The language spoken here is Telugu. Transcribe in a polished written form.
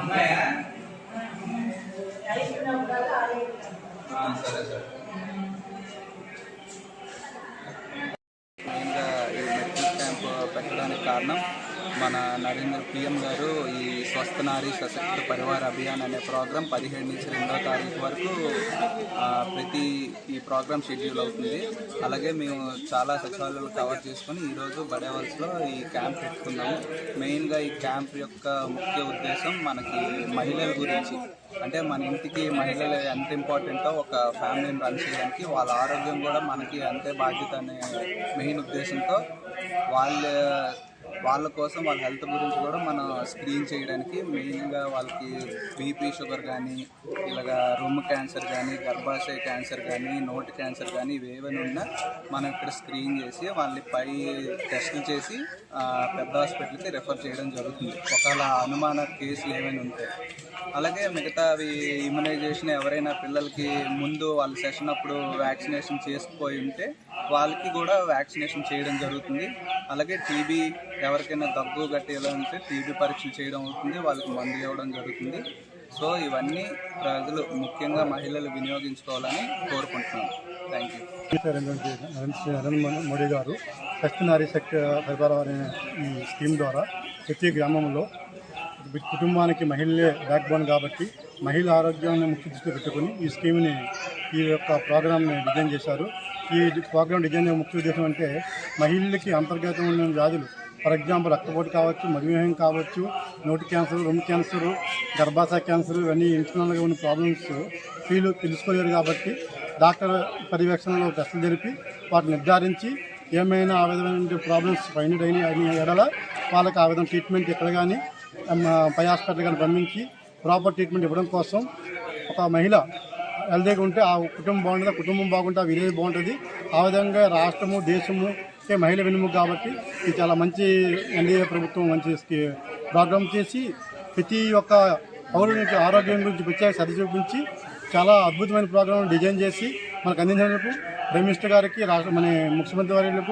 అమ్మాయా సరే సరే. మెయిన్గా ఈ మెడికల్ క్యాంప్ పెట్టడానికి కారణం మన నరేంద్ర PM గారు ఈ స్వస్థ నారీ సశక్త పరివార అభియాన్ అనే ప్రోగ్రాం 17 నుంచి 2వ తారీఖు వరకు ప్రతి ఈ ప్రోగ్రాం షెడ్యూల్ అవుతుంది. అలాగే మేము చాలా సచివాలయాలు కవర్ చేసుకొని ఈరోజు బడేవల్స్లో ఈ క్యాంప్ పెట్టుకున్నాము. మెయిన్గా ఈ క్యాంప్ యొక్క ముఖ్య ఉద్దేశం మనకి మహిళల గురించి, అంటే మన ఇంటికి మహిళలు ఎంత ఇంపార్టెంటో ఒక ఫ్యామిలీని రన్ చేయడానికి వాళ్ళ ఆరోగ్యం కూడా మనకి అంతే బాధ్యత అనే మెయిన్ ఉద్దేశంతో వాళ్ళ కోసం వాళ్ళ హెల్త్ గురించి కూడా మనం స్క్రీన్ చేయడానికి, మెయిన్గా వాళ్ళకి BP షుగర్ కానీ, ఇలాగా రొమ్ము క్యాన్సర్ కానీ, గర్భాశయ క్యాన్సర్ కానీ, నోటి క్యాన్సర్ కానీ ఇవేమైనా ఉన్నా మనం ఇక్కడ స్క్రీన్ చేసి వాళ్ళని పై టెస్టులు చేసి పెద్ద హాస్పిటల్కి రెఫర్ చేయడం జరుగుతుంది ఒకవేళ అనుమాన కేసులు ఏమైనా ఉంటే. అలాగే మిగతావి ఇమ్యునైజేషన్ ఎవరైనా పిల్లలకి ముందు వాళ్ళ సెషన్ అప్పుడు వ్యాక్సినేషన్ చేసుకుపోయి ఉంటే వాళ్ళకి కూడా వ్యాక్సినేషన్ చేయడం జరుగుతుంది. అలాగే TB ఎవరికైనా దగ్గు గట్టి ఎలా ఉంటే TB పరీక్షలు చేయడం అవుతుంది, వాళ్ళకి మందు ఇవ్వడం జరుగుతుంది. సో ఇవన్నీ ప్రజలు ముఖ్యంగా మహిళలు వినియోగించుకోవాలని కోరుకుంటున్నాను. Thank you. నరేంద్ర మోడీ గారు స్వస్థ నారీ శక్తి పరివార అనే ఈ స్కీమ్ ద్వారా ప్రతి గ్రామంలో కుటుంబానికి మహిళలే బ్యాక్ బోన్ కాబట్టి మహిళల ఆరోగ్యాన్ని ముఖ్య దృష్టిలో పెట్టుకుని ఈ యొక్క ప్రోగ్రామ్ని డిజైన్ చేశారు. ఈ ప్రోగ్రామ్ డిజైన్ ముఖ్య ఉద్దేశం అంటే మహిళలకి అంతర్గతమైన వ్యాధులు, ఫర్ ఎగ్జాంపుల్ రక్తపోటు కావచ్చు, మధుమేహం కావచ్చు, నోటి క్యాన్సర్, రొమ్ము క్యాన్సర్, గర్భాశయ క్యాన్సర్, ఇవన్నీ ఇంటర్నల్గా ఉన్న ప్రాబ్లమ్స్ వీళ్ళు తెలుసుకోలేరు కాబట్టి డాక్టర్ పర్యవేక్షణలో టెస్టులు జరిపి వాటిని నిర్ధారించి ఏమైనా ఆ విధమైన ప్రాబ్లమ్స్ ఫైండ్ అయిన ఎడల వాళ్ళకి ఆ విధంగా ట్రీట్మెంట్ ఎక్కడ కానీ పై హాస్పిటల్ కానీ పంపించి ప్రాపర్ ట్రీట్మెంట్ ఇవ్వడం కోసం ఒక మహిళ హెల్తీగా ఉంటే ఆ కుటుంబం బాగుంటుంది, ఆ కుటుంబం బాగుంటే ఆ విలేజ్ బాగుంటుంది. ఆ విధంగా రాష్ట్రము దేశము మహిళ వెన్నుముక కాబట్టి ఇది చాలా మంచి NDA ప్రభుత్వం మంచి ప్రోగ్రామ్ చేసి ప్రతి ఒక్క పౌరునికి ఆరోగ్యం గురించి ప్రత్యేక శ్రద్ధ చూపించి చాలా అద్భుతమైన ప్రోగ్రాం డిజైన్ చేసి మనకు అందించినందుకు ప్రైమ్ మినిస్టర్ గారికి, మన ముఖ్యమంత్రి వారికి